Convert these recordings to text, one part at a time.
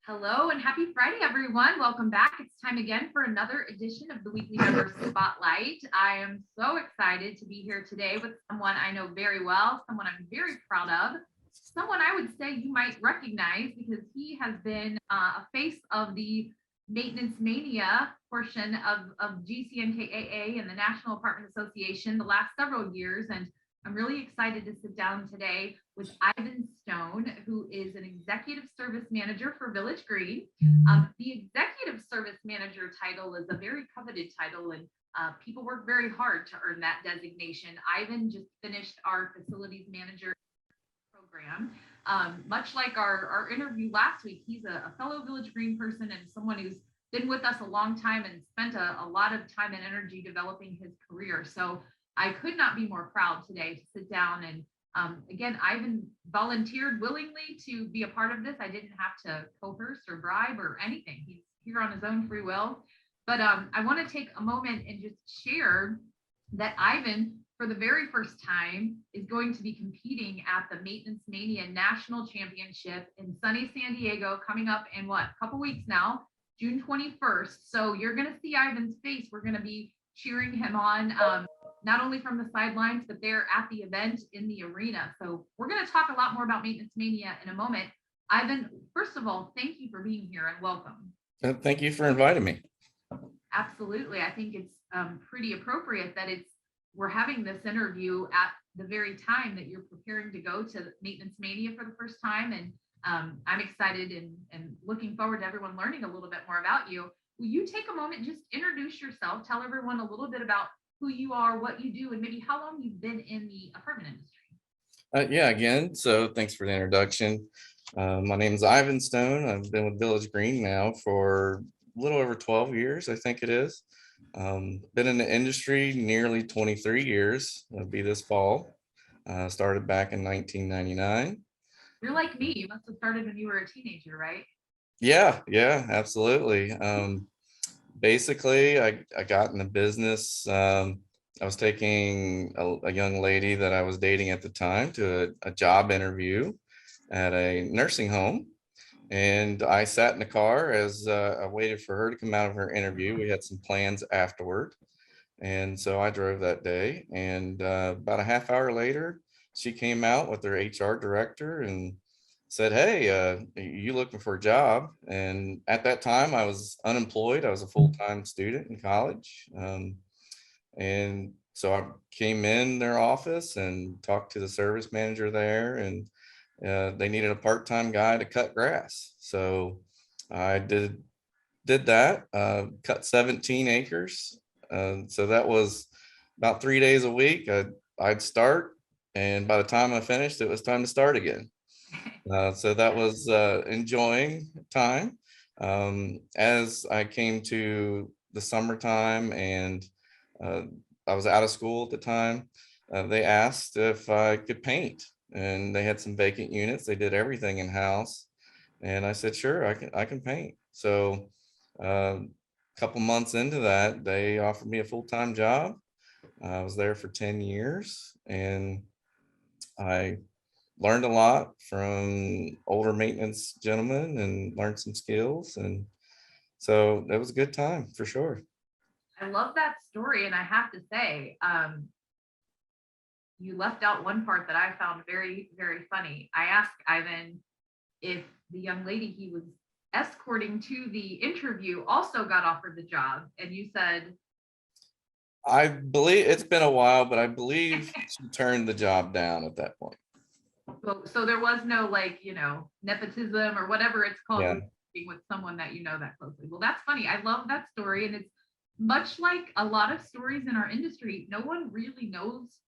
Hello and happy Friday, everyone. Welcome back. It's time again for another edition of the Weekly Member Spotlight. I am so excited to be here today with someone I know very well, someone I'm very proud of, someone I would say you might recognize because he has been a face of the maintenance mania portion of GCNKAA and the National Apartment Association the last several years. And I'm really excited to sit down today with Ivan Stone, who is an executive service manager for Village Green. The executive service manager title is a very coveted title, and people work very hard to earn that designation. Ivan just finished our facilities manager program. Much like our interview last week, he's a fellow Village Green person and someone who's been with us a long time and spent a lot of time and energy developing his career. So I could not be more proud today to sit down and again, Ivan volunteered willingly to be a part of this. I didn't have to coerce or bribe or anything. He's here on his own free will. But I want to take a moment and just share that Ivan, for the very first time, is going to be competing at the Maintenance Mania National Championship in sunny San Diego coming up in a couple weeks now, June 21st. So you're going to see Ivan's face. We're going to be cheering him on. Not only from the sidelines, but they're at the event in the arena. So we're going to talk a lot more about Maintenance Mania in a moment. Ivan, first of all, thank you for being here and welcome. Thank you for inviting me. Absolutely. I think it's pretty appropriate that we're having this interview at the very time that you're preparing to go to Maintenance Mania for the first time. And I'm excited and looking forward to everyone learning a little bit more about you. Will you take a moment, just introduce yourself, tell everyone a little bit about who you are, what you do, and maybe how long you've been in the apartment industry. Yeah, again, so thanks for the introduction. My name is Ivan Stone. I've been with Village Green now for a little over 12 years, I think it is. Been in the industry nearly 23 years. It'll be this fall. Started back in 1999. You're like me. You must have started when you were a teenager, right? Yeah, absolutely. Basically, I got in the business. I was taking a young lady that I was dating at the time to a job interview at a nursing home. And I sat in the car as I waited for her to come out of her interview. We had some plans afterward. And so I drove that day. And about a half hour later, she came out with her HR director and said, "Hey, you looking for a job?" And at that time I was unemployed. I was a full-time student in college. And so I came in their office and talked to the service manager there, and they needed a part-time guy to cut grass. So I did that, cut 17 acres. So that was about 3 days a week. I'd start, and by the time I finished, it was time to start again. So that was enjoying time. As I came to the summertime and I was out of school at the time, they asked if I could paint, and they had some vacant units. They did everything in house, and I said, "Sure, I can paint." So a couple months into that, they offered me a full-time job. I was there for 10 years, and I learned a lot from older maintenance gentlemen and learned some skills. And so it was a good time for sure. I love that story. And I have to say, you left out one part that I found very, very funny. I asked Ivan if the young lady he was escorting to the interview also got offered the job. And you said, I believe it's been a while, but I believe she turned the job down at that point. so there was no nepotism or whatever it's called, Yeah. with someone that you know that closely. Well, that's funny. I love that story. And it's much like a lot of stories in our industry. No one really knows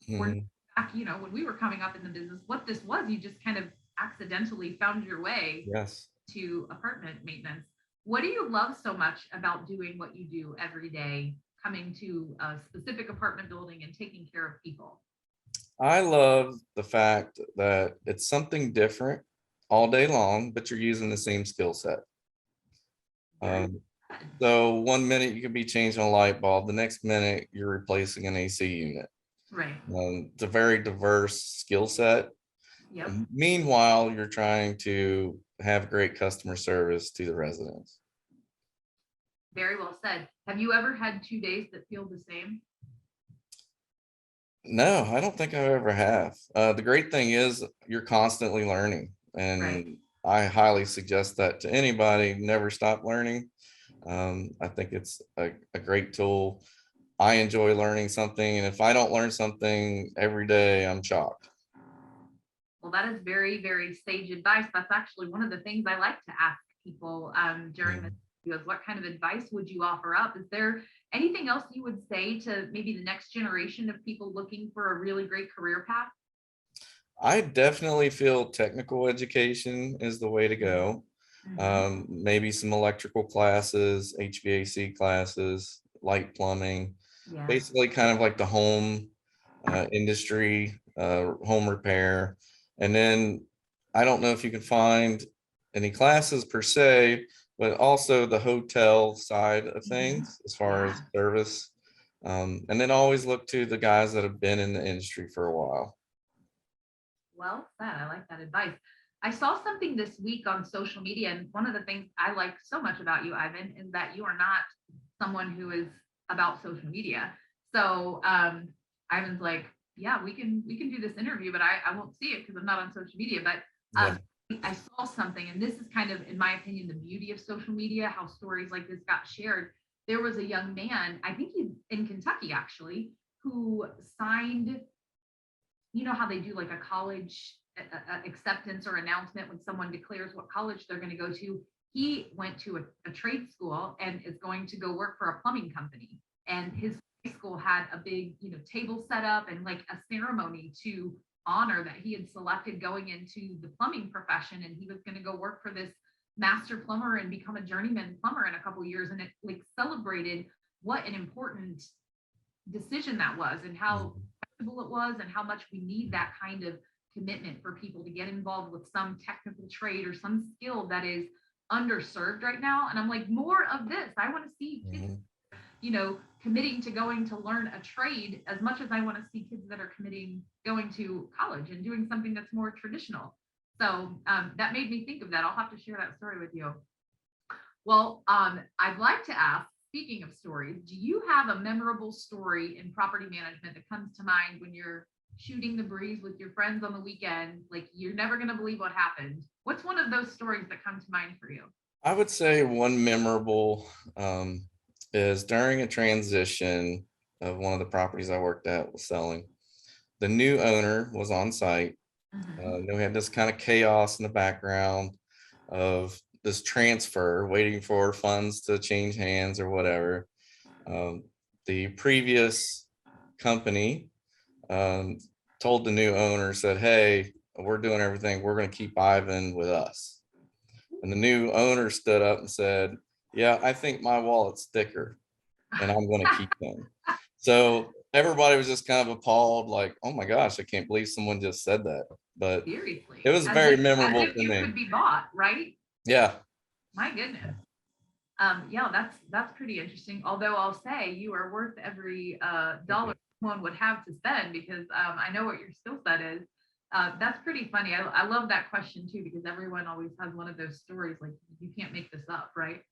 back, when we were coming up in the business, what this was. You just kind of accidentally found your way Yes. to apartment maintenance. What do you love so much about doing what you do every day, coming to a specific apartment building and taking care of people? I love the fact that it's something different all day long, but you're using the same skill set. So 1 minute you could be changing a light bulb, the next minute you're replacing an AC unit. Right. It's a very diverse skill set. Yep. And meanwhile, you're trying to have great customer service to the residents. Very well said. Have you ever had 2 days that feel the same? No, I don't think I ever have. The great thing is you're constantly learning, Right. and I highly suggest that to anybody. Never stop learning. I think it's a great tool. I enjoy learning something, and if I don't learn something every day, I'm shocked. Well, that is very, very sage advice. That's actually one of the things I like to ask people during this Mhm. video is what kind of advice would you offer up? Is there anything else you would say to maybe the next generation of people looking for a really great career path? I definitely feel technical education is the way to go. Mhm. Maybe some electrical classes, HVAC classes, light plumbing, Yeah. basically kind of like the home industry, home repair. And then I don't know if you can find any classes per se, but also the hotel side of Mhm. things as far as Yeah. service. And then always look to the guys that have been in the industry for a while. Well said. I like that advice. I saw something this week on social media, and one of the things I like so much about you, Ivan, is that you are not someone who is about social media. So Ivan's like, yeah, we can do this interview, but I won't see it because I'm not on social media. But Yeah. I saw something, and this is kind of, in my opinion, the beauty of social media, how stories like this got shared. There was a young man, I think he's in Kentucky actually, who signed, you know how they do like a college acceptance or announcement when someone declares what college they're going to go to. He went to a trade school and is going to go work for a plumbing company, and his high school had a big, table set up and like a ceremony to honor that he had selected going into the plumbing profession, and he was going to go work for this master plumber and become a journeyman plumber in a couple years. And it like celebrated what an important decision that was, and how Mhm. valuable it was, and how much we need that kind of commitment for people to get involved with some technical trade or some skill that is underserved right now. And I'm like, more of this. I want to see kids, Mhm. committing to going to learn a trade as much as I want to see kids that are committing going to college and doing something that's more traditional. So that made me think of that. I'll have to share that story with you. Well, I'd like to ask, speaking of stories, do you have a memorable story in property management that comes to mind when you're shooting the breeze with your friends on the weekend? Like, you're never going to believe what happened. What's one of those stories that come to mind for you? I would say one memorable is during a transition of one of the properties I worked at was selling. The new owner was on site. Mhm. We had this kind of chaos in the background of this transfer, waiting for funds to change hands or whatever. Um, the previous company um, told the new owner, said, "Hey, we're doing everything. We're going to keep Ivan with us." And the new owner stood up and said, "Yeah, I think my wallet's thicker and I'm going to keep them." So everybody was just kind of appalled, like, "Oh my gosh, I can't believe someone just said that." But it Seriously, was as very if as memorable if for you me. could be bought, right? Yeah. My goodness. Yeah, that's pretty interesting. Although I'll say you are worth every dollar one would have to spend, because I know what your skill set is. That's pretty funny. I love that question too, because everyone always has one of those stories like you can't make this up, right?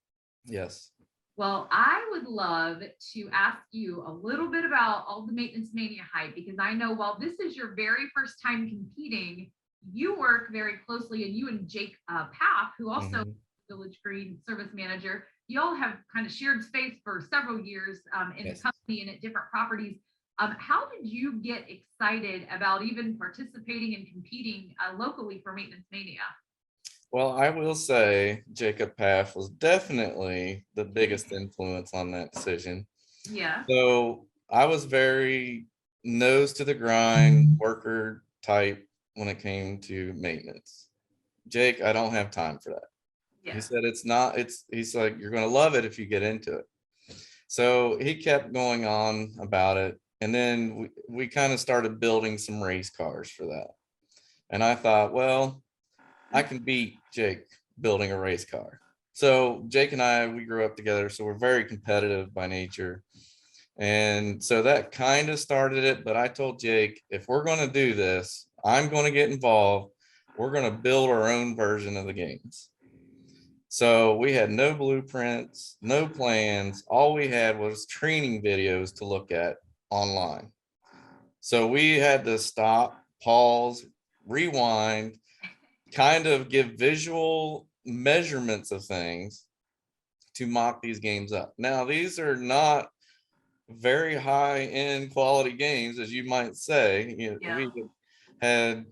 Yes. Well, I would love to ask you a little bit about all the Maintenance Mania hype, because I know while this is your very first time competing, you work very closely, and you and Jake Paff, who also Mhm. Village Green service manager, you all have kind of shared space for several years in the Yes. company and at different properties. How did you get excited about even participating and competing locally for Maintenance Mania? Well, I will say Jacob Paff was definitely the biggest influence on that decision. Yeah. So I was very nose to the grind, worker type when it came to maintenance. Jake, I don't have time for that. He Yeah. said it's not, he's like, you're gonna love it if you get into it. So he kept going on about it. And then we kind of started building some race cars for that. And I thought, well, I can beat Jake building a race car. So Jake and I, we grew up together, so we're very competitive by nature. And so that kind of started it. But I told Jake, if we're going to do this, I'm going to get involved. We're going to build our own version of the games. So we had no blueprints, no plans. All we had was training videos to look at online. So we had to stop, pause, rewind, kind of give visual measurements of things to mock these games up. Now, these are not very high end quality games, as you might say. We had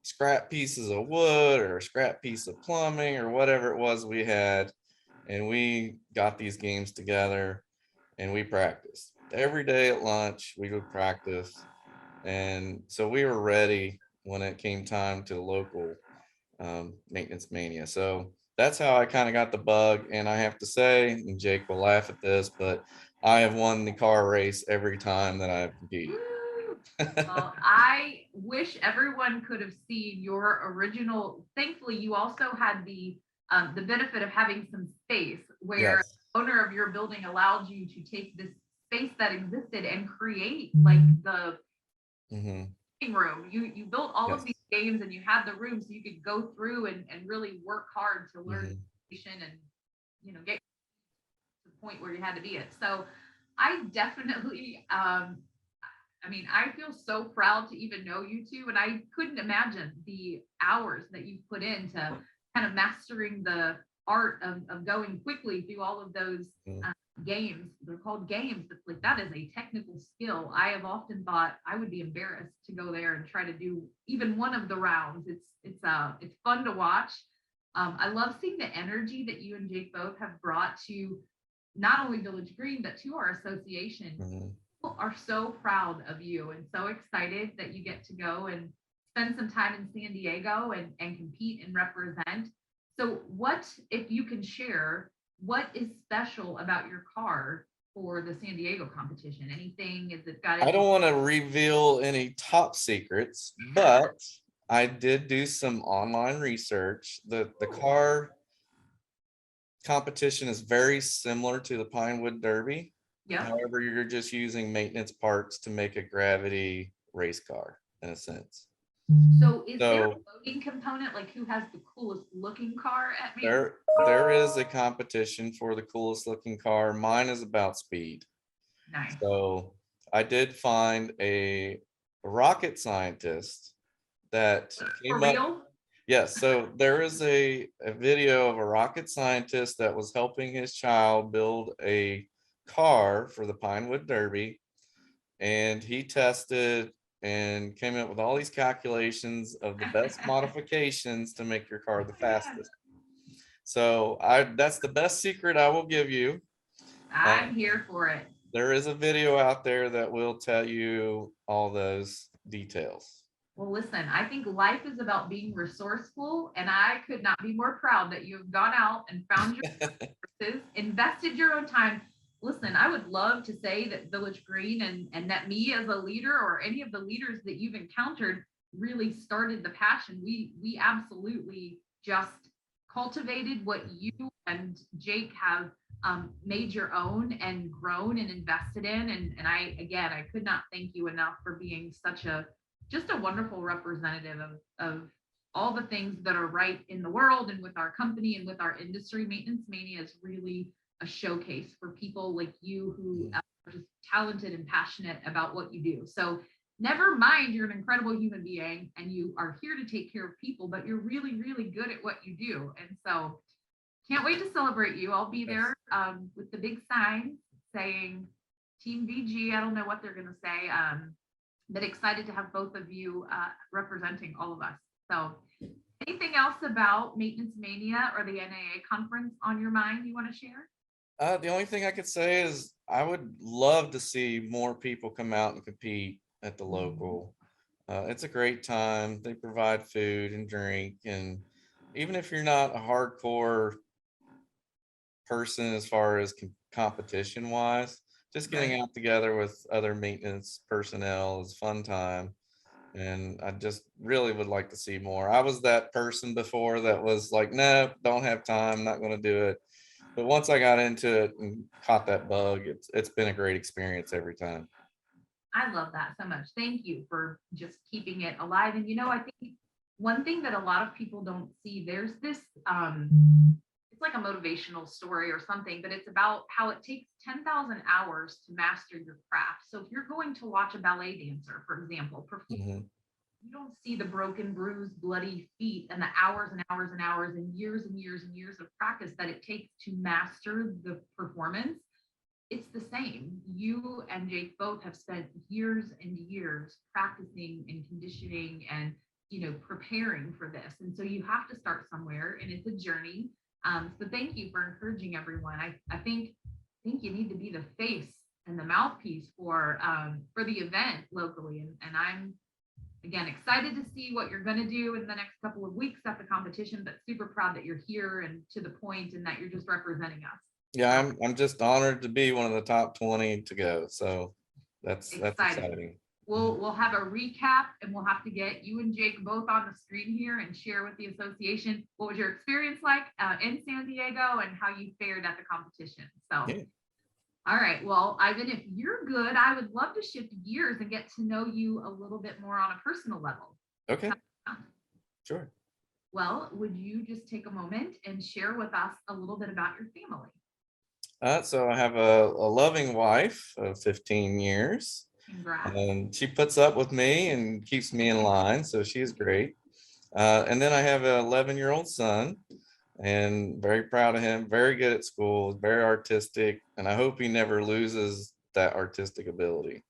scrap pieces of wood or a scrap piece of plumbing or whatever it was we had, and we got these games together and we practiced every day at lunch. We would practice, and so we were ready when it came time to local maintenance mania. So that's how I kind of got the bug. And I have to say, and Jake will laugh at this, but I have won the car race every time that I've competed. Well, I wish everyone could have seen your original. Thankfully, you also had the benefit of having some space where Yes. the owner of your building allowed you to take this space that existed and create like the Mhm. room. You built all of Yes. these games and you had the room so you could go through and really work hard to learn Mhm. and get to the point where you had to be at. So I definitely I mean, I feel so proud to even know you two, and I couldn't imagine the hours that you put into kind of mastering the art of going quickly through all of those Mhm. games. They're called games, but like that is a technical skill. I have often thought I would be embarrassed to go there and try to do even one of the rounds. It's fun to watch. I love seeing the energy that you and Jake both have brought to not only Village Green but to our association. Mhm. People are so proud of you and so excited that you get to go and spend some time in San Diego and compete and represent. So, what, if you can share, what is special about your car for the San Diego competition? Anything? Is it got I any? don't want to reveal any top secrets, but I did do some online research. The car competition is very similar to the Pinewood Derby. Yep. However, you're just using maintenance parts to make a gravity race car in a sense. So, is there a So voting component? Like, who has the coolest looking car at me? there is a competition for the coolest looking car. Mine is about speed. Nice. So I did find a rocket scientist that For came up. real? Yes, so there is a video of a rocket scientist that was helping his child build a car for the Pinewood Derby, and he tested and came up with all these calculations of the best modifications to make your car the fastest. So that's the best secret I will give you. I'm here for it. There is a video out there that will tell you all those details. Well, listen, I think life is about being resourceful, and I could not be more proud that you have gone out and found your resources, invested your own time. Listen, I would love to say that Village Green and that me as a leader or any of the leaders that you've encountered really started the passion. We absolutely just cultivated what you and Jake have made your own and grown and invested in. And I could not thank you enough for being such a just a wonderful representative of all the things that are right in the world and with our company and with our industry. Maintenance Mania is really a showcase for people like you who are just talented and passionate about what you do. So never mind, you're an incredible human being and you are here to take care of people, but you're really, really good at what you do. And so can't wait to celebrate you. I'll be there with the big sign saying Team VG. I don't know what they're going to say. But excited to have both of you representing all of us. So anything else about Maintenance Mania or the NAA conference on your mind you want to share? The only thing I could say is I would love to see more people come out and compete at the local. It's a great time. They provide food and drink, and even if you're not a hardcore person as far as competition wise, just getting out together with other maintenance personnel is fun time. And I just really would like to see more. I was that person before that was like, no, don't have time, not going to do it. But once I got into it and caught that bug, it's been a great experience every time. I love that so much. Thank you for just keeping it alive. And I think one thing that a lot of people don't see, there's this it's like a motivational story or something, but it's about how it takes 10,000 hours to master your craft. So if you're going to watch a ballet dancer, for example, perform, Mhm. you don't see the broken, bruised, bloody feet and the hours and hours and hours and years and years and years of practice that it takes to master the performance. It's the same. You and Jake both have spent years and years practicing and conditioning and preparing for this. And so you have to start somewhere, and it's a journey. So thank you for encouraging everyone. I think you need to be the face and the mouthpiece for the event locally. And I'm again excited to see what you're going to do in the next couple of weeks at the competition, but super proud that you're here and to the point and that you're just representing us. Yeah, I'm just honored to be one of the top 20 to go. So that's Exciting. exciting. We'll have a recap, and we'll have to get you and Jake both on the screen here and share with the association what was your experience like in San Diego and how you fared at the competition. So, Yeah. All right. Well, Ivan, if you're good, I would love to shift gears and get to know you a little bit more on a personal level. Okay. Sure. Well, would you just take a moment and share with us a little bit about your family? So I have a loving wife of 15 years. Congrats. And she puts up with me and keeps me in line, so she's great. And then I have an 11-year-old son, and very proud of him. Very good at school, very artistic, and I hope he never loses that artistic ability.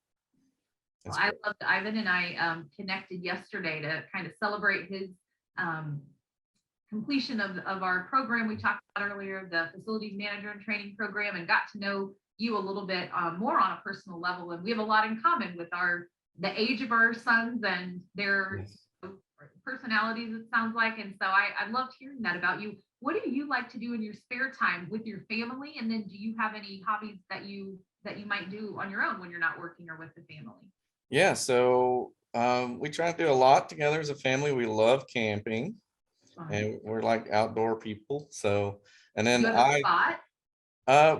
Well, I loved Ivan and I connected yesterday to kind of celebrate his um, completion of our program we talked about earlier, the facilities manager and training program, and got to know you a little bit more on a personal level. And we have a lot in common with the age of our sons and their personalities, it sounds like. And so I loved hearing that about you. What do you like to do in your spare time with your family? And then do you have any hobbies that you might do on your own when you're not working or with the family? Yeah, so we try to do a lot together as a family. We love camping, and we're like outdoor people. So, and then You have a spot?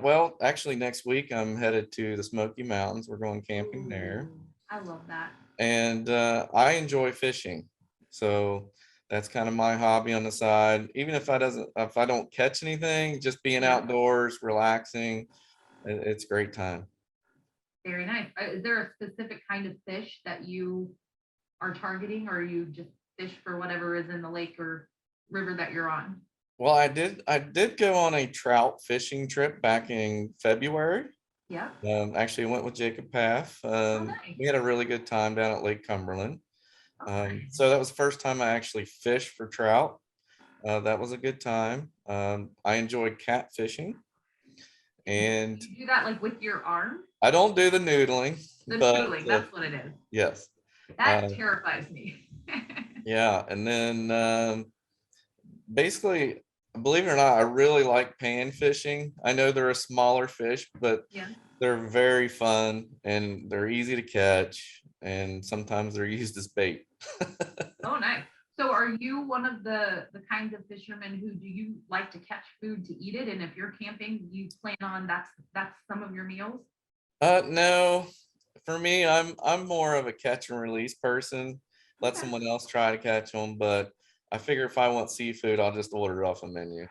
well, actually next week I'm headed to the Smoky Mountains. We're going camping there. Ooh, I love that. And I enjoy fishing. So that's kind of my hobby on the side. Even if I don't catch anything, just being Yeah. outdoors, relaxing, it's a great time. Very nice. Is there a specific kind of fish that you are targeting, or you just fish for whatever is in the lake or river that you're on? Well, I did go on a trout fishing trip back in February. Yeah. Actually went with Jacob Path. Nice. We had a really good time down at Lake Cumberland. Okay. So that was the first time I actually fished for trout. That was a good time. I enjoyed cat fishing, and You do that like with your arm? I don't do the noodling, The but noodling, that's what it is. yes. That terrifies me. Yeah. And then basically, believe it or not, I really like pan fishing. I know they're a smaller fish, but Yeah. they're very fun and they're easy to catch. And sometimes they're used as bait. Oh, nice. So are you one of the kinds of fishermen who do you like to catch food to eat it? And if you're camping, you plan on that's some of your meals? No, for me, I'm more of a catch and release person. Let Okay. someone else try to catch them, but I figure if I want seafood, I'll just order it off a menu.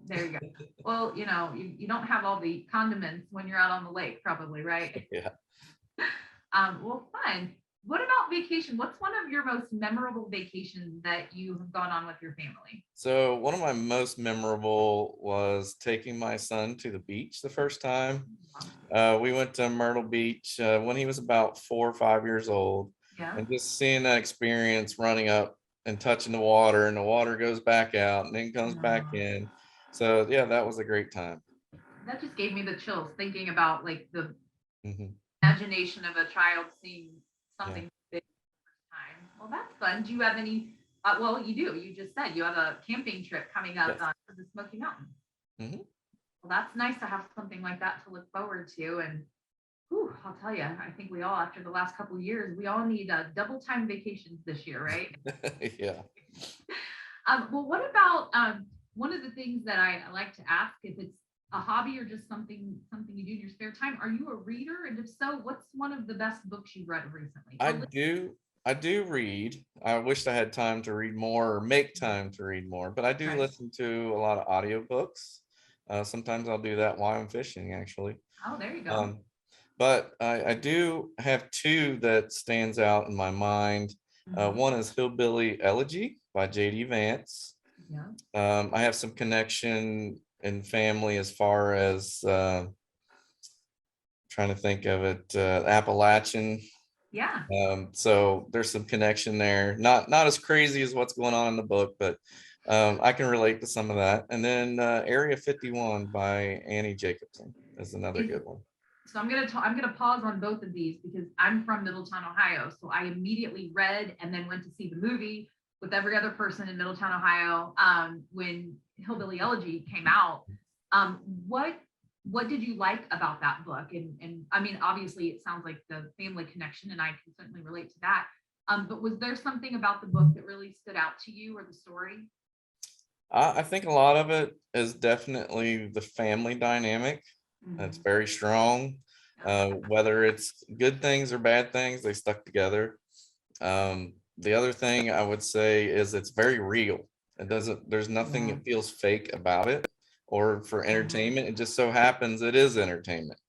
There you go. Well, you don't have all the condiments when you're out on the lake, probably, right? Yeah. Well, fun. What about vacation? What's one of your most memorable vacations that you have gone on with your family? So one of my most memorable was taking my son to the beach the first time. We went to Myrtle Beach when he was about 4 or 5 years old, Yeah. and just seeing that experience running up and touching the water, and the water goes back out and then comes back in. So yeah, that was a great time. That just gave me the chills thinking about like the Hmm. imagination of a child seeing Yeah. something big for the first time. Well, that's fun. Do you have any? Well, you do. You just said you have a camping trip coming up Yes. to the Smoky Mountains. Hmm. Well, that's nice to have something like that to look forward to. And whew, I'll tell you, I think we all, after the last couple of years, we all need double time vacations this year, right? Yeah. Well, what about one of the things that I like to ask if it's a hobby or just something you do in your spare time? Are you a reader? And if so, what's one of the best books you've read recently? I do. I do read. I wish I had time to read more or make time to read more, but I do Right. listen to a lot of audiobooks. Sometimes I'll do that while I'm fishing, actually. Oh, there you go. Um, but I do have two that stands out in my mind. Mhm. One is Hillbilly Elegy by J.D. Vance. Yeah. I have some connection in family as far as trying to think of it, Appalachian. Yeah. So there's some connection there. Not as crazy as what's going on in the book, but I can relate to some of that. And then Area 51 by Annie Jacobson is another Is good one. so I'm gonna pause on both of these because I'm from Middletown, Ohio. So I immediately read and then went to see the movie with every other person in Middletown, Ohio, when Hillbilly Elegy came out. Um, what what did you like about that book? And I mean, obviously, it sounds like the family connection, and I can certainly relate to that. But was there something about the book that really stood out to you, or the story? I think a lot of it is definitely the family dynamic. It's Mhm. very strong. Whether it's good things or bad things, they stuck together. The other thing I would say is it's very real. There's nothing Yeah. that feels fake about it or for Mhm. entertainment. It just so happens it is entertainment.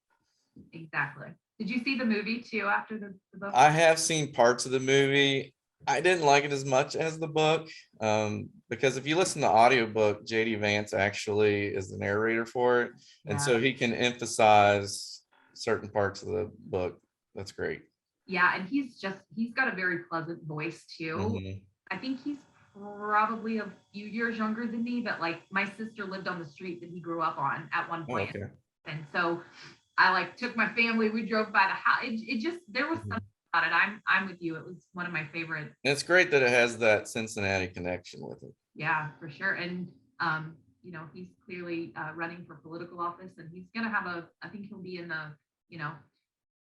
Exactly. Did you see the movie too after the book? I have seen parts of the movie. I didn't like it as much as the book, because if you listen to audiobook, JD Vance actually is the narrator for it. And Yeah. so he can emphasize certain parts of the book. That's great. Yeah, and he's got a very pleasant voice too. Hmm. I think he's probably a few years younger than me, but like my sister lived on the street that he grew up on at one Oh, point. okay. And so I like took my family, we drove by the house. It just there was something Mhm. about it. I'm with you. It was one of my favorite. And it's great that it has that Cincinnati connection with it. Yeah, for sure. And he's clearly running for political office, and he's gonna have I think he'll be in the, you know,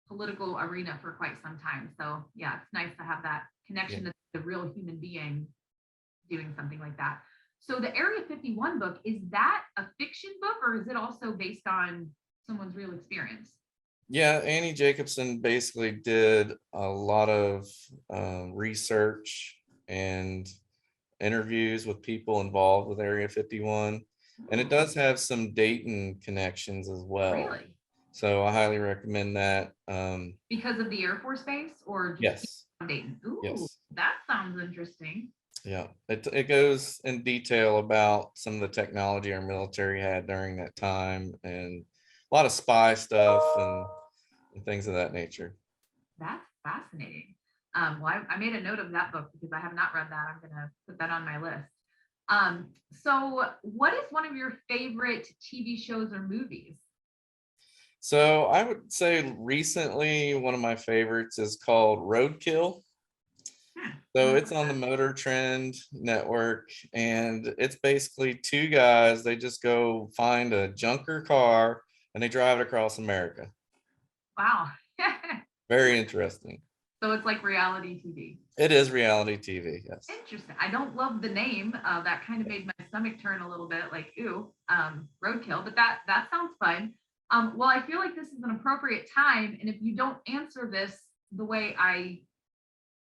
political arena for quite some time. So yeah, it's nice to have that Yeah. connection to the real human being doing something like that. So the Area 51 book, is that a fiction book or is it also based on someone's real experience? Yeah, Annie Jacobson basically did a lot of research and interviews with people involved with Area 51. And it Ooh, does have some Dayton connections as well. really? So I highly recommend that. Because of the Air Force Base or just Yes, Dayton? Ooh, yes, that sounds interesting. yeah. It goes in detail about some of the technology our military had during that time and a lot of spy stuff and things of that nature. That's fascinating. Well, I made a note of that book because I have not read that. I'm going to put that on my list. So what is one of your favorite TV shows or movies? So I would say recently one of my favorites is called Roadkill. So Never it's heard on the that. Motor Trend network, and it's basically two guys. They just go find a junker car and they drive it across America. Wow. Very interesting. So it's like reality TV. It is reality TV, yes. Interesting. I don't love the name. That kind of made my stomach turn a little bit, like ooh, roadkill. But that sounds fun. Well, I feel like this is an appropriate time, and if you don't answer this the way I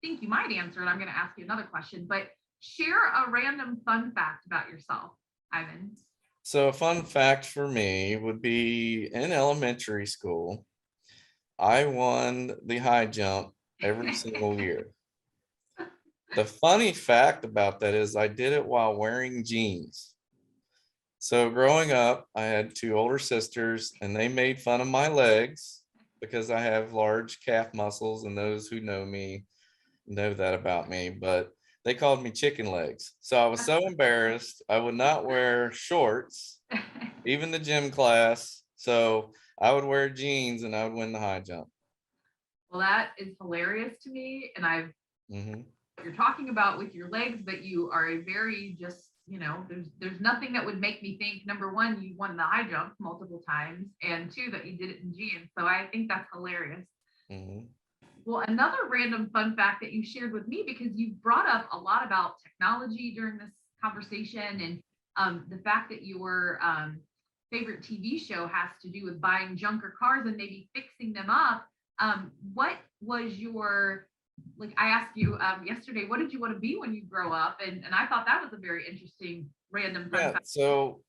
think you might answer it, I'm going to ask you another question. But share a random fun fact about yourself, Ivan. So a fun fact for me would be in elementary school, I won the high jump every single year. The funny fact about that is I did it while wearing jeans. So growing up, I had two older sisters and they made fun of my legs because I have large calf muscles, and those who know me know that about me, but they called me chicken legs. So I was so embarrassed. I would not wear shorts, even the gym class. So I would wear jeans and I would win the high jump. Well, that is hilarious to me, and I've Hmm. what you're talking about with your legs, but you are a very just, there's nothing that would make me think number one, you won the high jump multiple times, and two, that you did it in jeans. So I think that's hilarious. Hmm. Well, another random fun fact that you shared with me, because you brought up a lot about technology during this conversation, and the fact that your favorite TV show has to do with buying junker cars and maybe fixing them up. What was your, like I asked you yesterday, what did you want to be when you grow up? And I thought that was a very interesting random fun Yeah, fact. so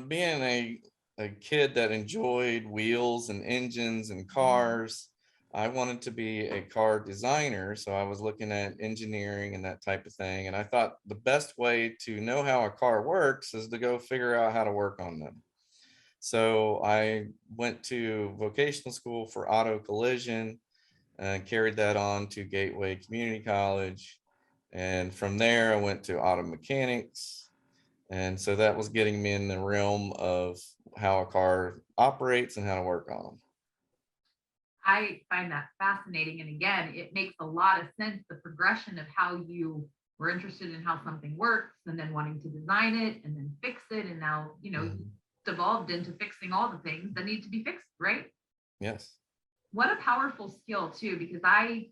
being a kid that enjoyed wheels and engines and cars, I wanted to be a car designer. So I was looking at engineering and that type of thing. And I thought the best way to know how a car works is to go figure out how to work on them. So I went to vocational school for auto collision and carried that on to Gateway Community College. And from there, I went to auto mechanics. And so that was getting me in the realm of how a car operates and how to work on them. I find that fascinating. And again, it makes a lot of sense, the progression of how you were interested in how something works and then wanting to design it and then fix it. And now, Mhm. it's evolved into fixing all the things that need to be fixed, right? Yes. What a powerful skill, too, because I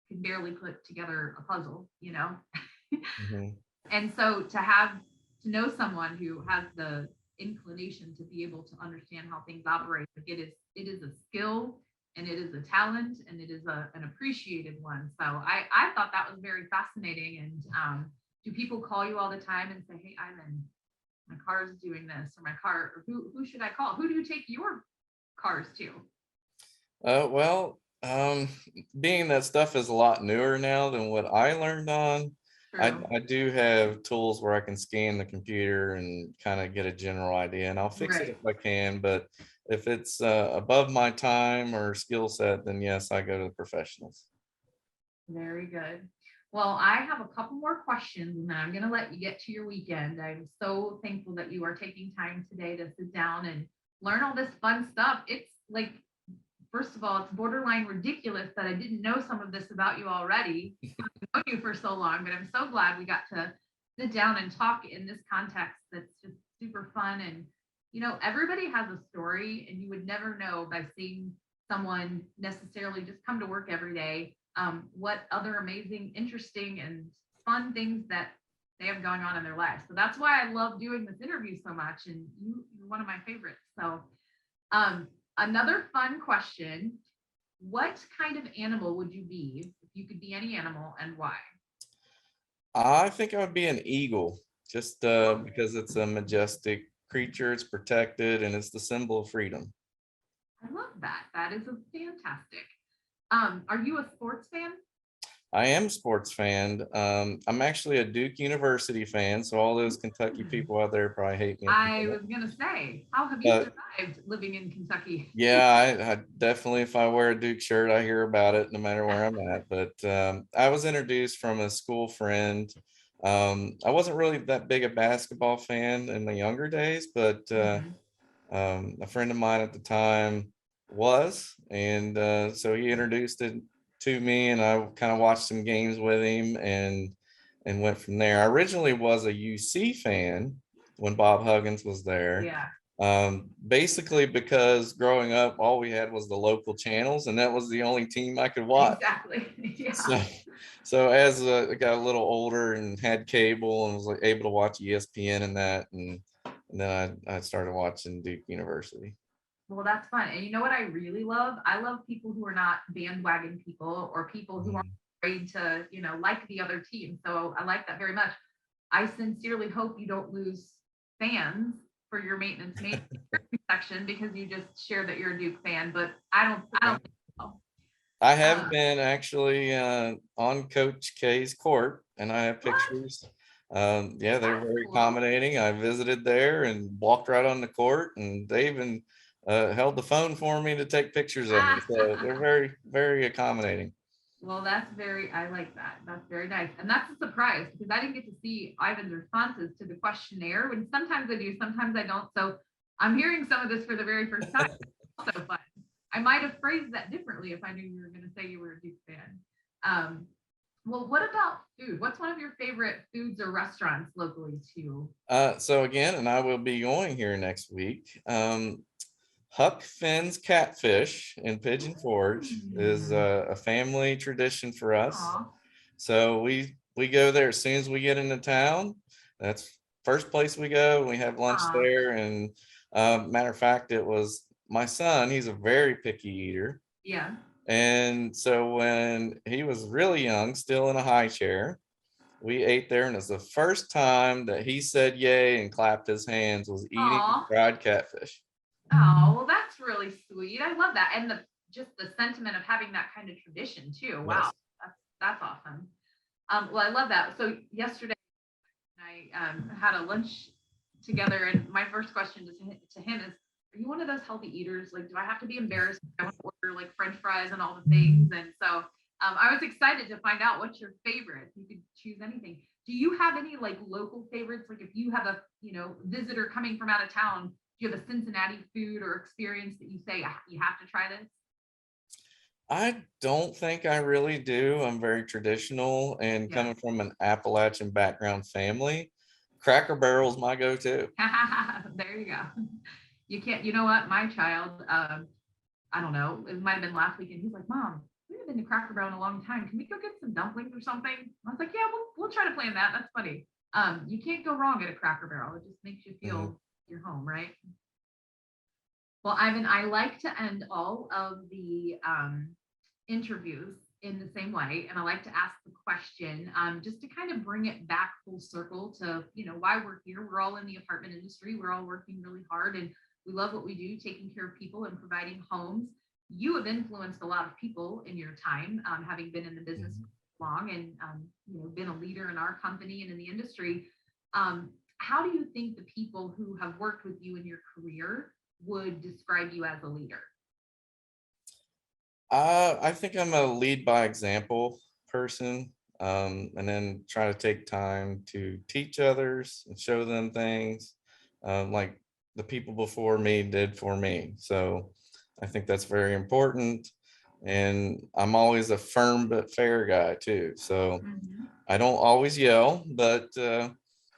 can barely put together a puzzle. Mhm. And so to know someone who has the inclination to be able to understand how things operate, like it is a skill and it is a talent and it is an appreciated one. So I thought that was very fascinating. And do people call you all the time and say, hey, Ivan, my car is doing this, or my car, or who should I call? Who do you take your cars to? Well, being that stuff is a lot newer now than what I learned on, True. I do have tools where I can scan the computer and kind of get a general idea, and I'll fix it Right. if I can. But if it's above my time or skill set, then yes, I go to the professionals. Very good. Well, I have a couple more questions and then I'm going to let you get to your weekend. I'm so thankful that you are taking time today to sit down and learn all this fun stuff. It's like, first of all, it's borderline ridiculous that I didn't know some of this about you already. I've known you for so long, but I'm so glad we got to sit down and talk in this context that's just super fun. And, everybody has a story, and you would never know by seeing someone necessarily just come to work every day what other amazing, interesting, and fun things that they have going on in their lives. So that's why I love doing this interview so much. And you're one of my favorites. So, another fun question. What kind of animal would you be if you could be any animal and why? I think I would be an eagle, just because it's a majestic creature, it's protected, and it's the symbol of freedom. I love that. That is a fantastic. Are you a sports fan? I am a sports fan. I'm actually a Duke University fan, so all those Kentucky Hmm. people out there probably hate me. I was gonna say, how have you But survived living in Kentucky? yeah, I definitely, if I wear a Duke shirt, I hear about it no matter where I'm at. But I was introduced from a school friend. I wasn't really that big a basketball fan in my younger days, but Mhm. a friend of mine at the time was, and so he introduced it to me, and I kind of watched some games with him, and went from there. I originally was a UC fan when Bob Huggins was there, Yeah, basically because growing up, all we had was the local channels, and that was the only team I could watch. exactly. Yeah. So, so as I got a little older and had cable and was like able to watch ESPN and that, and then I started watching Duke University. Well, that's fun. And you know what I really love? I love people who are not bandwagon people or people who aren't Mhm. afraid to, like the other team. So I like that very much. I sincerely hope you don't lose fans for your maintenance section because you just shared that you're a Duke fan, but I don't think so. I have Uh, been actually on Coach K's court, and I have what? pictures. Yeah, they're That's very cool. accommodating. I visited there and walked right on the court, and they even held the phone for me to take pictures of me. So they're very, very accommodating. Well, I like that. That's very nice. And that's a surprise because I didn't get to see Ivan's responses to the questionnaire. When sometimes I do, sometimes I don't. So I'm hearing some of this for the very first time. Also fun. I might have phrased that differently if I knew you were going to say you were a Duke fan. Um, well, what about food? What's one of your favorite foods or restaurants locally too? So again, and I will be going here next week. Huck Finn's Catfish in Pigeon Forge is Mm. a family tradition for us. Aw. So we go there as soon as we get into town. That's first place we go. We have lunch Aw. there, and Matter of fact, it was my son. He's a very picky eater. Yeah. And so when he was really young, still in a high chair, we ate there, and it's the first time that he said yay and clapped his hands was eating Oh, fried catfish. oh, well, that's really sweet. I love that. And just the sentiment of having that kind of tradition too. Wow. Yes. That's awesome. Well, I love that. So yesterday I had a lunch together, and my first question to him is, "Are you one of those healthy eaters? Like, do I have to be embarrassed if I want to order like French fries and all the things?" And so I was excited to find out what's your favorite. You could choose anything. Do you have any like local favorites? Like, if you have a visitor coming from out of town, do you have a Cincinnati food or experience that you say, "Ah, you have to try this"? I don't think I really do. I'm very traditional, and Yeah. coming from an Appalachian background family, Cracker Barrel's my go-to. There you go. You can't. You know what? My child, I don't know. It might have been last weekend. He's like, "Mom, we haven't been to Cracker Barrel in a long time. Can we go get some dumplings or something?" I was like, "Yeah, we'll try to plan that. That's funny." You can't go wrong at a Cracker Barrel. It just makes you Mhm. feel you're home, right? Well, Ivan, I like to end all of the interviews in the same way, and I like to ask the question just to kind of bring it back full circle to why we're here. We're all in the apartment industry. We're all working really hard, and we love what we do, taking care of people and providing homes. You have influenced a lot of people in your time, having been in the business Mhm. for long, and been a leader in our company and in the industry. How do you think the people who have worked with you in your career would describe you as a leader? I think I'm a lead by example person, and then try to take time to teach others and show them things, like the people before me did for me. So I think that's very important. And I'm always a firm but fair guy too. So Mhm. I don't always yell, but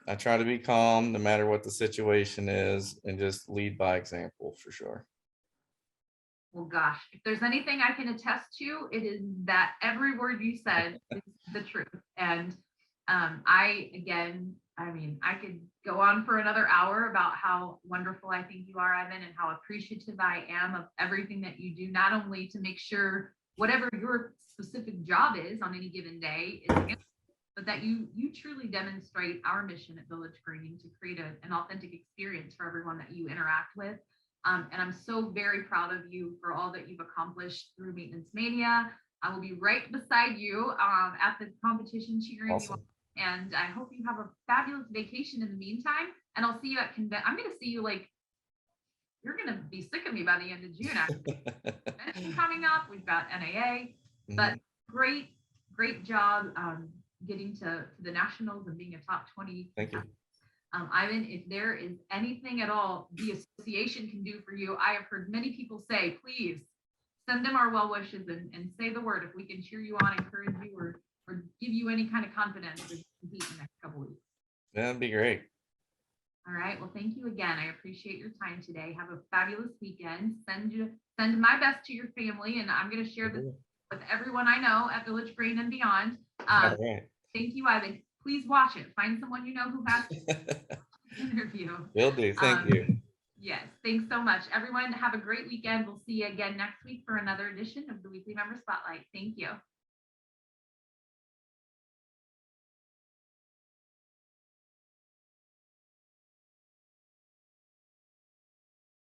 I try to be calm no matter what the situation is, and just lead by example for sure. Well, gosh, if there's anything I can attest to, it is that every word you said is the truth. And I mean, I could go on for another hour about how wonderful I think you are, Ivan, and how appreciative I am of everything that you do, not only to make sure whatever your specific job is on any given day is handled, but that you truly demonstrate our mission at Village Green to create an authentic experience for everyone that you interact with. And I'm so very proud of you for all that you've accomplished through Maintenance Mania. I will be right beside you at the competition cheering you on. Awesome. And I hope you have a fabulous vacation in the meantime. And I'll see you at convention. I'm going to see you like, you're going to be sick of me by the end of June. Convention coming up. We've got NAA, but Mhm. great, great job getting to the nationals and being a top 20. Thank you. Ivan, if there is anything at all the association can do for you, I have heard many people say, please send them our well wishes and say the word if we can cheer you on, encourage you, or give you any kind of confidence to compete in the next couple of weeks. That'd be great. All right. Well, thank you again. I appreciate your time today. Have a fabulous weekend. Send my best to your family, and I'm going to share this with everyone I know at Village Green and beyond. All right. Thank you, Ivan. Please watch it. Find someone you know who has an interview. Will do. Thank you. Yes. Thanks so much. Everyone, have a great weekend. We'll see you again next week for another edition of the Weekly Member Spotlight. Thank you.